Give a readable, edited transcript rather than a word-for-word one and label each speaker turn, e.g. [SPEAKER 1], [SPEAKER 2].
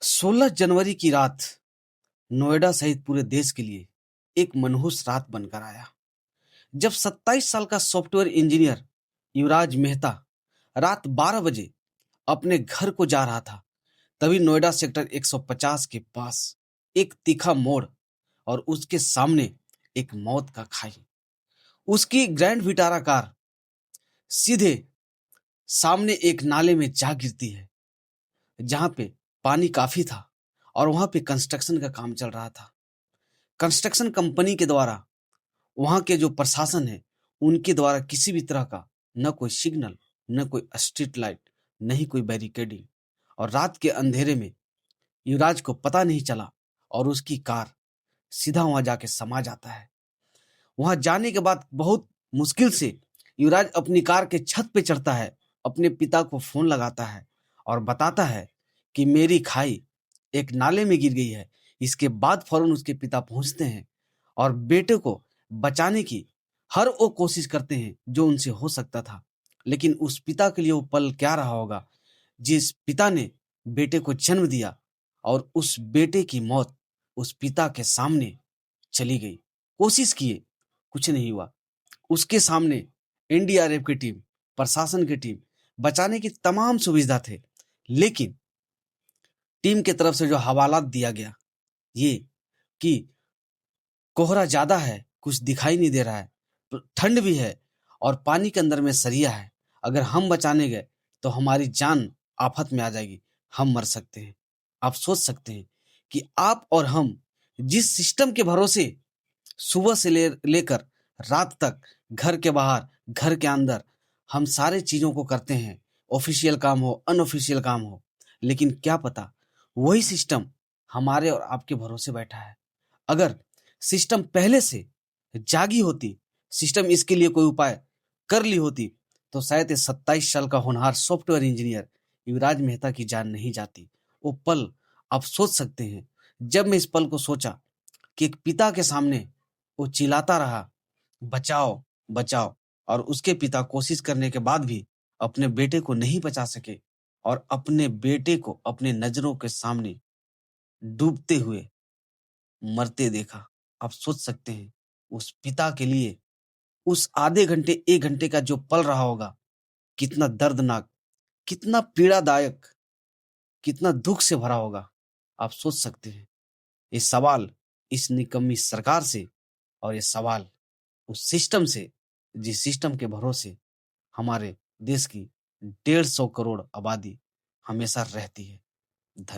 [SPEAKER 1] 16 जनवरी की रात नोएडा सहित पूरे देश के लिए एक मनहूस रात बनकर आया जब 27 साल का सॉफ्टवेयर इंजीनियर युवराज मेहता रात 12 बजे अपने घर को जा रहा था। तभी नोएडा सेक्टर 150 के पास एक तीखा मोड़ और उसके सामने एक मौत का खाई। उसकी ग्रैंड विटारा कार सीधे सामने एक नाले में जा गिरती है, जहां पे पानी काफी था और वहां पे कंस्ट्रक्शन का काम चल रहा था। कंस्ट्रक्शन कंपनी के द्वारा वहां के जो प्रशासन है उनके द्वारा किसी भी तरह का न कोई सिग्नल, न कोई स्ट्रीट लाइट, नहीं कोई बैरिकेडिंग, और रात के अंधेरे में युवराज को पता नहीं चला और उसकी कार सीधा वहां जाके समा जाता है। वहां जाने के बाद बहुत मुश्किल से युवराज अपनी कार के छत पे चढ़ता है, अपने पिता को फोन लगाता है और बताता है कि मेरी खाई एक नाले में गिर गई है। इसके बाद फौरन उसके पिता पहुंचते हैं और बेटे को बचाने की हर वो कोशिश करते हैं जो उनसे हो सकता था। लेकिन उस पिता के लिए वो पल क्या रहा होगा जिस पिता ने बेटे को जन्म दिया और उस बेटे की मौत उस पिता के सामने चली गई। कोशिश किए, कुछ नहीं हुआ। उसके सामने एनडीआरएफ की टीम, प्रशासन की टीम, बचाने की तमाम सुविधा थे, लेकिन टीम की तरफ से जो हवालात दिया गया ये कि कोहरा ज्यादा है, कुछ दिखाई नहीं दे रहा है, ठंड भी है और पानी के अंदर में सरिया है। अगर हम बचाने गए तो हमारी जान आफत में आ जाएगी, हम मर सकते हैं। आप सोच सकते हैं कि आप और हम जिस सिस्टम के भरोसे सुबह से लेकर रात तक घर के बाहर, घर के अंदर हम सारे चीजों को करते हैं, ऑफिशियल काम हो, अनऑफिशियल काम हो, लेकिन क्या पता वही सिस्टम हमारे और आपके भरोसे बैठा है। अगर सिस्टम पहले से जागी होती, सिस्टम इसके लिए कोई उपाय कर ली होती, तो शायद ये 27 साल का होनहार सॉफ्टवेयर इंजीनियर युवराज मेहता की जान नहीं जाती। वो पल आप सोच सकते हैं। जब मैं इस पल को सोचा कि एक पिता के सामने वो चिल्लाता रहा, बचाओ बचाओ, और उसके पिता कोशिश करने के बाद भी अपने बेटे को नहीं बचा सके और अपने बेटे को अपने नजरों के सामने डूबते हुए मरते देखा। आप सोच सकते हैं उस पिता के लिए उस आधे घंटे, 1 घंटे का जो पल रहा होगा कितना दर्दनाक, कितना पीड़ादायक, कितना दुख से भरा होगा। आप सोच सकते हैं। ये सवाल इस निकम्मी सरकार से और ये सवाल उस सिस्टम से जिस सिस्टम के भरोसे हमारे देश की 150 करोड़ आबादी हमेशा रहती है। धन्यवाद।